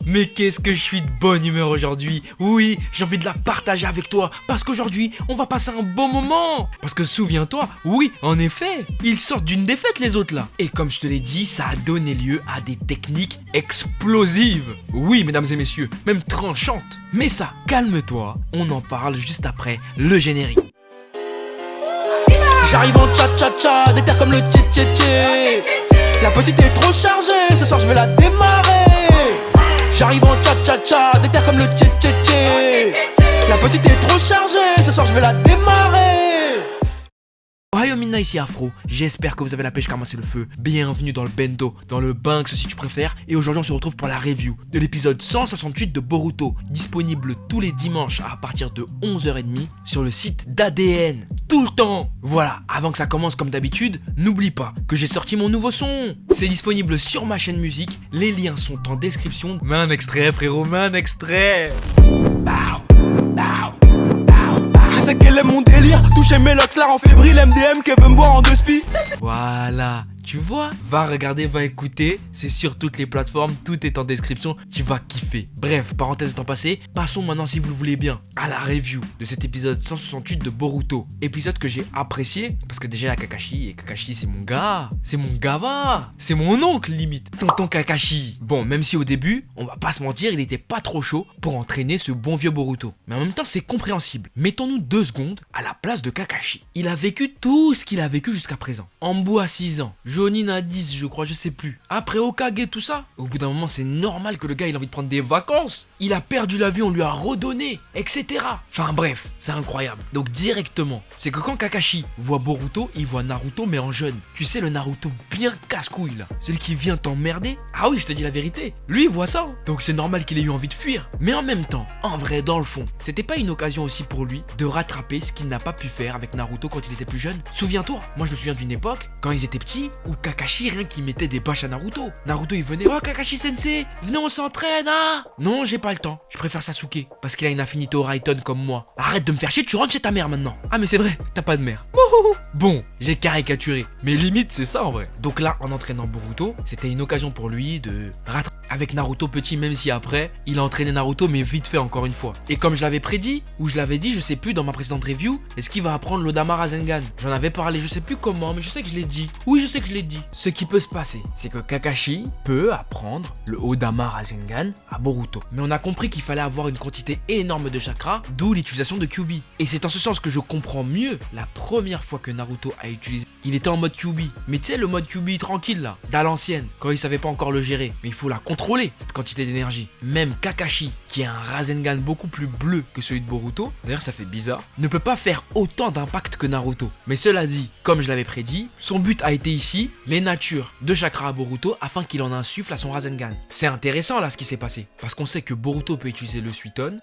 Mais qu'est-ce que je suis de bonne humeur aujourd'hui. Oui, j'ai envie de la partager avec toi parce qu'aujourd'hui, on va passer un bon moment. Parce que souviens-toi, oui, en effet, ils sortent d'une défaite les autres là. Et comme je te l'ai dit, ça a donné lieu à des techniques explosives. Oui, mesdames et messieurs, même tranchantes. Mais ça, calme-toi, on en parle juste après le générique. J'arrive en cha-cha-cha, déter comme le tché-tché-tché. La petite est trop chargée, ce soir je vais la démarrer. J'arrive en cha-cha-cha, déter comme le tché-tché-tché. La petite est trop chargée, ce soir je vais la démarrer. Ohio Minna ici Afro, j'espère que vous avez la pêche car moi c'est le feu. Bienvenue dans le bendo, dans le Banks si tu préfères. Et aujourd'hui on se retrouve pour la review de l'épisode 168 de Boruto, disponible tous les dimanches à partir de 11h30 sur le site d'ADN. Tout le temps. Voilà, avant que ça commence comme d'habitude, n'oublie pas que j'ai sorti mon nouveau son. C'est disponible sur ma chaîne musique, les liens sont en description. Mets un extrait frérot, mets un extrait. Je sais qu'elle aime mon délire, toucher mes locks, la rend fébrile, MDM qu'elle veut me voir en deux pistes. Voilà, tu vois, va regarder, va écouter, c'est sur toutes les plateformes, tout est en description, tu vas kiffer. Bref, parenthèse étant passée, passons maintenant si vous le voulez bien à la review de cet épisode 168 de Boruto. Épisode que j'ai apprécié, parce que déjà il y a Kakashi, et Kakashi c'est mon gars, c'est mon gava, c'est mon oncle limite, tonton Kakashi. Bon, même si au début, on va pas se mentir, il était pas trop chaud pour entraîner ce bon vieux Boruto. Mais en même temps c'est compréhensible, mettons-nous 2 secondes à la place de Kakashi. Il a vécu tout ce qu'il a vécu jusqu'à présent. Ambu à 6 ans, Jonin à 10 je crois, je sais plus. Après Hokage tout ça, au bout d'un moment c'est normal que le gars il a envie de prendre des vacances. Il a perdu la vue, on lui a redonné, etc. Enfin bref, c'est incroyable. Donc directement, c'est que quand Kakashi voit Boruto, il voit Naruto mais en jeune. Tu sais le Naruto bien casse-couille là, celui qui vient t'emmerder. Ah oui je te dis la vérité, lui il voit ça hein. Donc c'est normal qu'il ait eu envie de fuir. Mais en même temps, en vrai dans le fond, c'était pas une occasion aussi pour lui de rattraper ce qu'il n'a pas pu faire avec Naruto quand il était plus jeune. Souviens-toi, moi je me souviens d'une époque, quand ils étaient petits, où Kakashi rien qu'il mettait des bâches à Naruto. Naruto il venait, oh Kakashi sensei, venez on s'entraîne ah. Non j'ai pas le temps, je préfère Sasuke, parce qu'il a une affinité au Raiden comme moi. Arrête de me faire chier, tu rentres chez ta mère maintenant. Ah mais c'est vrai, t'as pas de mère. Bon, j'ai caricaturé, mais limite c'est ça en vrai. Donc là en entraînant Boruto, c'était une occasion pour lui de rattraper avec Naruto petit, même si après il a entraîné Naruto mais vite fait encore une fois. Et comme je l'avais prédit, ou je l'avais dit, je sais plus dans ma précédente review, est-ce qu'il va apprendre l'Odama Rasengan? J'en avais parlé, je sais plus comment, mais je sais que je l'ai dit. Oui je sais que je l'ai dit. Ce qui peut se passer, c'est que Kakashi peut apprendre le Odama Rasengan à Boruto. Mais on a compris qu'il fallait avoir une quantité énorme de chakra, d'où l'utilisation de Kyuubi. Et c'est en ce sens que je comprends mieux la première fois que Naruto a utilisé. Il était en mode Kyuubi, mais tu sais le mode Kyuubi tranquille là, d'à l'ancienne, quand il savait pas encore le gérer. Mais il faut la contrôler, cette quantité d'énergie. Même Kakashi, qui a un Rasengan beaucoup plus bleu que celui de Boruto, d'ailleurs ça fait bizarre, ne peut pas faire autant d'impact que Naruto. Mais cela dit, comme je l'avais prédit, son but a été ici, les natures de chakra à Boruto afin qu'il en insuffle à son Rasengan. C'est intéressant là ce qui s'est passé, parce qu'on sait que Boruto peut utiliser le Suiton.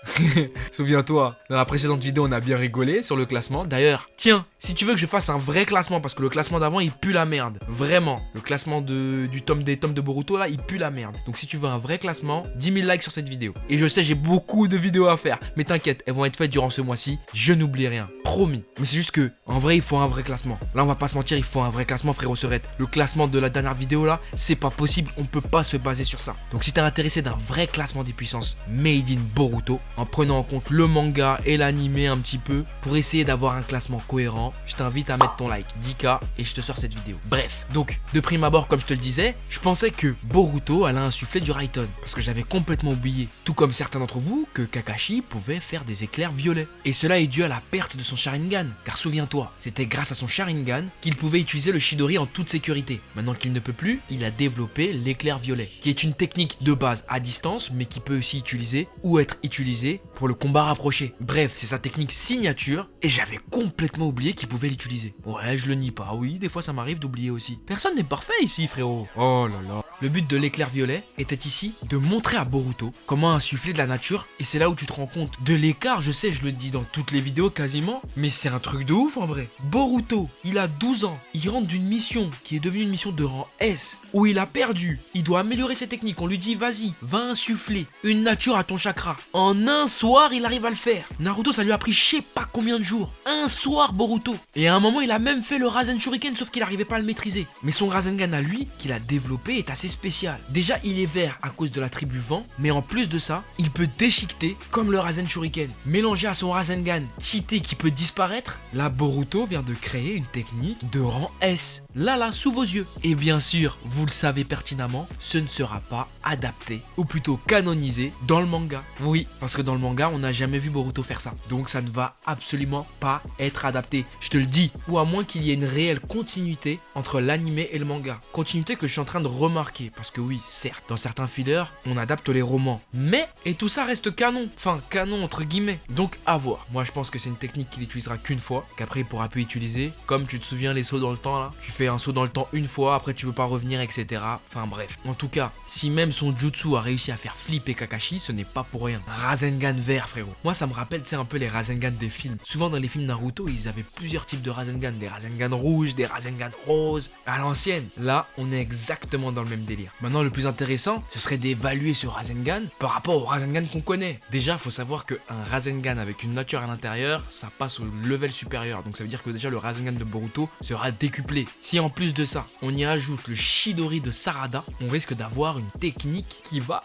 Souviens-toi, dans la précédente vidéo on a bien rigolé sur le classement. D'ailleurs, tiens, si tu veux que je fasse un vrai classement, parce que le classement d'avant il pue la merde, vraiment, le classement des tomes de Boruto là il pue la merde. Donc si tu veux un vrai classement, 10 000 likes sur cette vidéo. Et je sais j'ai beaucoup de vidéos à faire, mais t'inquiète, elles vont être faites durant ce mois-ci, je n'oublie rien, promis. Mais c'est juste que, en vrai il faut un vrai classement. Là on va pas se mentir, il faut un vrai classement frérot Serette. Le classement de la dernière vidéo là, c'est pas possible, on peut pas se baser sur ça. Donc si t'es intéressé d'un vrai classement des puissances made in Boruto, en prenant en compte le manga et l'animé un petit peu, pour essayer d'avoir un classement cohérent, je t'invite à mettre ton like, 10K, et je te sors cette vidéo. Bref, donc de prime abord comme je te le disais, je pensais que Boruto allait insuffler du Raiden, parce que j'avais complètement oublié, tout comme certains d'entre vous, que Kakashi pouvait faire des éclairs violets. Et cela est dû à la perte de son Sharingan, car souviens-toi, c'était grâce à son Sharingan qu'il pouvait utiliser le Chidori en toute sécurité. Maintenant qu'il ne peut plus, il a développé l'éclair violet, qui est une technique de base à distance, mais qui peut aussi utiliser ou être utilisée pour le combat rapproché. Bref, c'est sa technique signature, et j'avais complètement oublié qu'il pouvait l'utiliser. Ouais, je le nie pas, oui, des fois ça m'arrive d'oublier aussi. Personne n'est parfait ici, frérot. Oh là là. Le but de l'éclair violet était ici de montrer à Boruto comment insuffler de la nature, et c'est là où tu te rends compte de l'écart. Je sais, je le dis dans toutes les vidéos quasiment, mais c'est un truc de ouf en vrai. Boruto, il a 12 ans, il rentre d'une mission qui est devenue une mission de rang S, où il a perdu, il doit améliorer ses techniques, on lui dit vas-y, va insuffler une nature à ton chakra. En un soir, il arrive à le faire. Naruto, ça lui a pris je sais pas combien de jours. Un soir, Boruto. Et à un moment, il a même fait le Rasen Shuriken, sauf qu'il arrivait pas à le maîtriser. Mais son Rasengan à lui, qu'il a développé, est assez spécial. Déjà, il est vert à cause de la tribu vent, mais en plus de ça, il peut déchiqueter comme le Rasen Shuriken. Mélangé à son Rasengan cheaté qui peut disparaître, là Boruto vient de créer une technique de rang S. Là, sous vos yeux. Et bien sûr, vous le savez pertinemment, ce ne sera pas adapté, ou plutôt canonisé dans le manga. Oui, parce que dans le manga, on n'a jamais vu Boruto faire ça. Donc ça ne va absolument pas être adapté. Je te le dis. Ou à moins qu'il y ait une réelle continuité entre l'animé et le manga. Continuité que je suis en train de remarquer. Parce que oui, certes, dans certains fillers, on adapte les romans. Mais, et tout ça reste canon. Enfin, canon entre guillemets. Donc à voir. Moi, je pense que c'est une technique qu'il utilisera qu'une fois. Qu'après, il pourra plus utiliser. Comme tu te souviens, les sauts dans le temps là. Tu fais un saut dans le temps une fois, après tu veux pas revenir, etc. Enfin bref. En tout cas, si même son jutsu a réussi à faire flipper Kakashi, ce n'est pas pour rien. Rasengan vert, frérot. Moi, ça me rappelle, tu sais, un peu les Rasengan des films. Souvent dans les films Naruto, ils avaient plusieurs types de Rasengan. Des Rasengan rouges, des Rasengan roses. À l'ancienne, là, on est exactement dans le même délire. Maintenant, le plus intéressant, ce serait d'évaluer ce Rasengan par rapport au Rasengan qu'on connaît. Déjà, faut savoir qu'un Rasengan avec une nature à l'intérieur, ça passe au level supérieur. Donc ça veut dire que déjà le Rasengan de Boruto sera décuplé. Si en plus de ça, on y ajoute le Chidori de Sarada, on risque d'avoir une technique qui va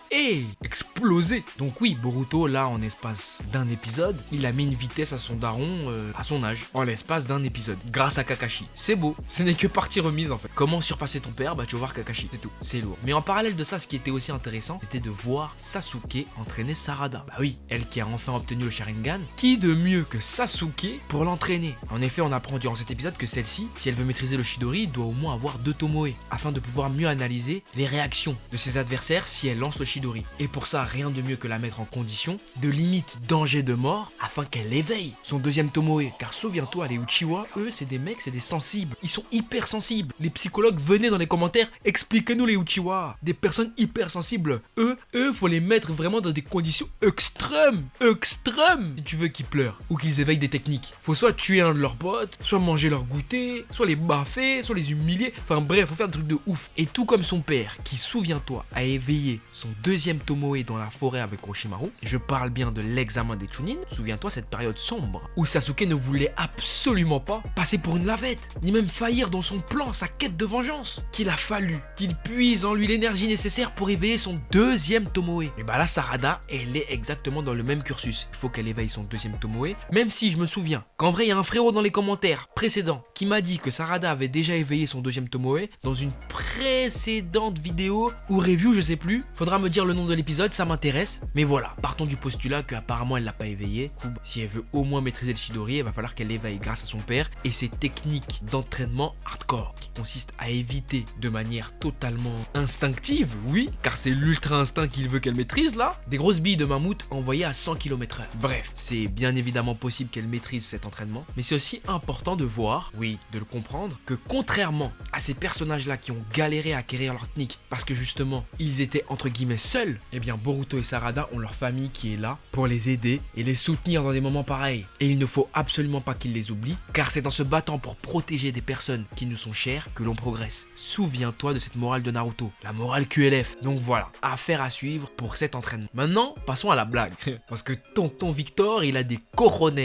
exploser. Donc oui, Boruto, là, en espace d'un épisode, il a mis une vitesse à son daron, à son âge, en l'espace d'un épisode, grâce à Kakashi. C'est beau, ce n'est que partie remise en fait. Comment surpasser ton père? Bah tu vas voir Kakashi, c'est tout, c'est lourd. Mais en parallèle de ça, ce qui était aussi intéressant, c'était de voir Sasuke entraîner Sarada. Bah oui, elle qui a enfin obtenu le Sharingan, qui de mieux que Sasuke pour l'entraîner? En effet, on apprend durant cet épisode que celle-ci, si elle veut maîtriser le Chidori, doit au moins avoir 2 Tomoe, afin de pouvoir mieux analyser les réactions de ses adversaires si elle lance le Chidori. Et pour ça, rien de mieux que la mettre en condition de limite danger de mort, afin qu'elle éveille son deuxième Tomoe. Car souviens-toi, les Uchiwa, eux, c'est des mecs, c'est des sensibles. Ils sont hyper sensibles. Les psychologues, venez dans les commentaires, expliquez-nous les Uchiwa. Des personnes hyper sensibles. Eux, faut les mettre vraiment dans des conditions extrêmes. Si tu veux qu'ils pleurent ou qu'ils éveillent des techniques. Faut soit tuer un de leurs potes, soit manger leur goûter, soit les baffer, soit les humilier. Enfin bref, faut faire un truc de ouf. Et tout comme son père, qui, souviens-toi, a éveillé son deuxième Tomoe dans la forêt avec Orochimaru. Je parle bien de l'examen des Chunin. Souviens-toi cette période sombre où Sasuke ne voulait absolument pas passer pour une lavette, ni même faillir dans son plan, sa quête de vengeance. Qu'il a fallu qu'il puise en lui l'énergie nécessaire pour éveiller son deuxième Tomoe. Et bah là, Sarada, elle est exactement dans le même cursus. Il faut qu'elle éveille son deuxième Tomoe. Même si je me souviens qu'en vrai, il y a un frérot dans les commentaires précédents qui m'a dit que Sarada avait déjà éveillé son deuxième Tomoe dans une précédente vidéo ou review, je sais plus. Faudra me dire le nom de l'épisode, ça m'intéresse. Mais voilà, partons du postulat qu'apparemment elle l'a pas éveillé. Si elle veut au moins maîtriser le Chidori, il va falloir qu'elle l'éveille grâce à son père et ses techniques d'entraînement hardcore qui consistent à éviter de manière totalement instinctive, oui, car c'est l'ultra instinct qu'il veut qu'elle maîtrise là, des grosses billes de mammouth envoyées à 100 km/h. Bref, c'est bien évidemment possible qu'elle maîtrise cet entraînement, mais c'est aussi important de voir, oui, de le comprendre, que contrairement à ces personnages-là qui ont galéré à acquérir leur technique parce que justement, ils étaient entre guillemets seuls, eh bien Boruto et Sarada ont leur famille qui est là pour les aider et les soutenir dans des moments pareils. Et il ne faut absolument pas qu'ils les oublient, car c'est en se battant pour protéger des personnes qui nous sont chères que l'on progresse. Souviens-toi de cette morale de Naruto, la morale QLF. Donc voilà, affaire à suivre pour cet entraînement. Maintenant, passons à la blague, parce que tonton Victor, il a des cojones.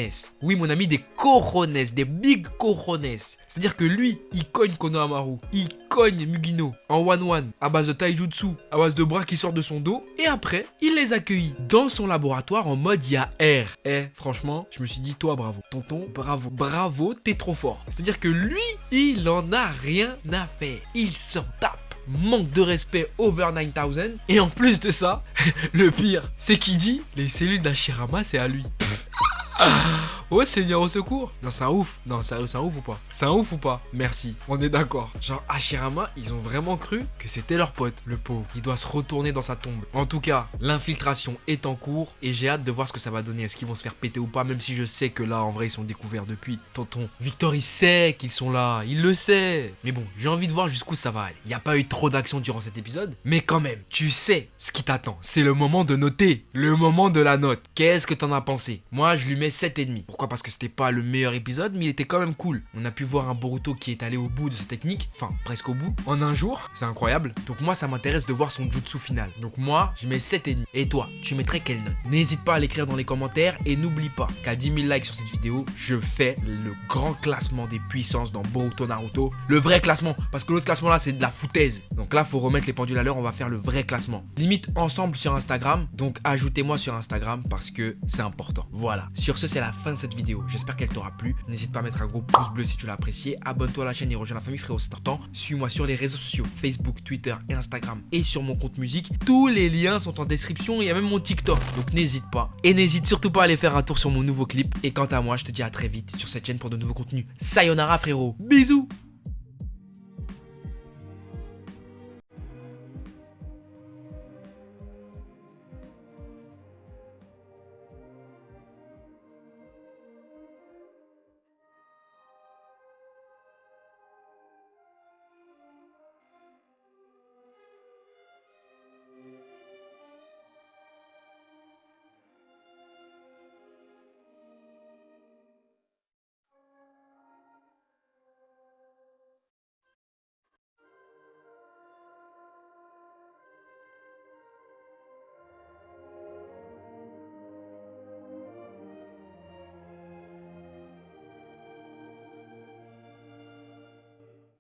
Oui mon ami, des cojones, des big cojones. C'est-à-dire que lui, il cogne Konohamaru, il cogne Mugino en one-one, à base de taijutsu, à base de bras qui sortent de son dos, et après, il les accueille dans son laboratoire en mode il y a R. Franchement, je me suis dit, toi bravo, tonton, bravo, t'es trop fort. C'est-à-dire que lui, il en a rien à faire, il s'en tape. Manque de respect over 9000. Et en plus de ça, le pire, c'est qu'il dit les cellules d'Hashirama, c'est à lui. Oh Seigneur au secours. Non c'est un ouf. Non sérieux c'est un ouf ou pas? C'est un ouf ou pas? Merci, on est d'accord. Genre Hashirama, ils ont vraiment cru que c'était leur pote, le pauvre. Il doit se retourner dans sa tombe. En tout cas, l'infiltration est en cours et j'ai hâte de voir ce que ça va donner. Est-ce qu'ils vont se faire péter ou pas? Même si je sais que là en vrai ils sont découverts depuis. Tonton Victor il sait qu'ils sont là, il le sait. Mais bon, j'ai envie de voir jusqu'où ça va aller. Il n'y a pas eu trop d'action durant cet épisode, mais quand même, tu sais ce qui t'attend. C'est le moment de noter, le moment de la note. Qu'est-ce que t'en as pensé? Moi je lui mets 7,5. Pourquoi? Parce que c'était pas le meilleur épisode, mais il était quand même cool. On a pu voir un Boruto qui est allé au bout de sa technique, enfin presque au bout, en un jour, c'est incroyable. Donc moi ça m'intéresse de voir son jutsu final. Donc moi je mets 7,5. Et toi, tu mettrais quelle note? N'hésite pas à l'écrire dans les commentaires et n'oublie pas qu'à 10 000 likes sur cette vidéo, je fais le grand classement des puissances dans Boruto Naruto. Le vrai classement, parce que l'autre classement là c'est de la foutaise. Donc là faut remettre les pendules à l'heure, on va faire le vrai classement. Limite ensemble sur Instagram, donc ajoutez-moi sur Instagram parce que c'est important. Voilà, sur ce c'est la fin de cette vidéo, j'espère qu'elle t'aura plu. N'hésite pas à mettre un gros pouce bleu si tu l'as apprécié, abonne-toi à la chaîne et rejoins la famille frérot, c'est important. Suis-moi sur les réseaux sociaux, Facebook, Twitter et Instagram et sur mon compte musique. Tous les liens sont en description, il y a même mon TikTok, donc n'hésite pas. Et n'hésite surtout pas à aller faire un tour sur mon nouveau clip. Et quant à moi, je te dis à très vite sur cette chaîne pour de nouveaux contenus. Sayonara frérot, bisous.